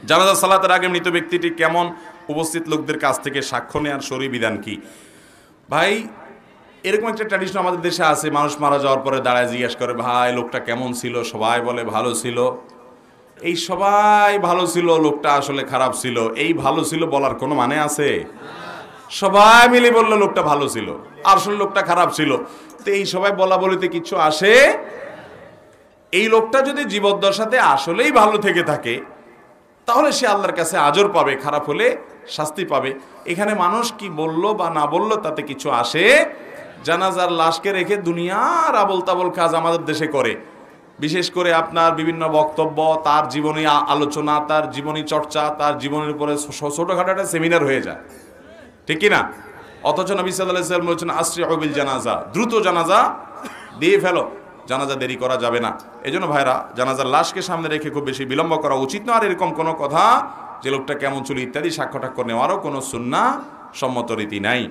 জানাজা সালাতের আগে মৃত ব্যক্তিটি কেমন উপস্থিত লোকদের কাছ থেকে সাক্ষ্য নেওয়ার শরীয়ী বিধান কি? ভাই, এরকম একটা ট্র্যাডিশন আমাদের দেশে আছে, মানুষ মারা যাওয়ার পরে দাঁড়ায় জিজ্ঞেস করে, ভাই লোকটা কেমন ছিল? সবাই বলে ভালো ছিল। এই সবাই ভালো ছিল, লোকটা আসলে খারাপ ছিল, এই ভালো ছিল বলার কোনো মানে আছে? সবাই মিলে বললো লোকটা ভালো ছিল, আসলে লোকটা খারাপ ছিল, তো এই সবাই বলা বলিতে কিছু আসে? এই লোকটা যদি জীবদ্দশাতে আসলেই ভালো থেকে থাকে তাহলে সে আল্লাহর কাছে আজর পাবে, খারাপ হলে শাস্তি পাবে। এখানে মানুষ কি বলল বা না বলল তাতে কিছু আসে? জানাজার লাশকে রেখে দুনিয়ার আবল তাবল কাজ আমাদের দেশে করে, বিশেষ করে আপনার বিভিন্ন বক্তব্য, তার জীবনী আলোচনা, তার জীবনী চর্চা, তার জীবনের উপরে ছোটখাটো একটা সেমিনার হয়ে যায়, ঠিক কি না? অথচ নবী সাল্লাল্লাহু আলাইহি ওয়াসাল্লাম বলেছেন আসরিউ বিল জানাজা, দ্রুত জানাজা দিয়ে ফেলো, জানাজা দেরি করা যাবে না। এজন্য ভাইরা, জানাজার লাশকে সামনে রেখে খুব বেশি বিলম্ব করা উচিত না। আর এরকম কোনো কথা যে লোকটা কেমন ছিল ইত্যাদি সাক্ষ্য টাক্ষ্য নেওয়ারও কোনো সুন্নাহ সম্মত রীতি নাই।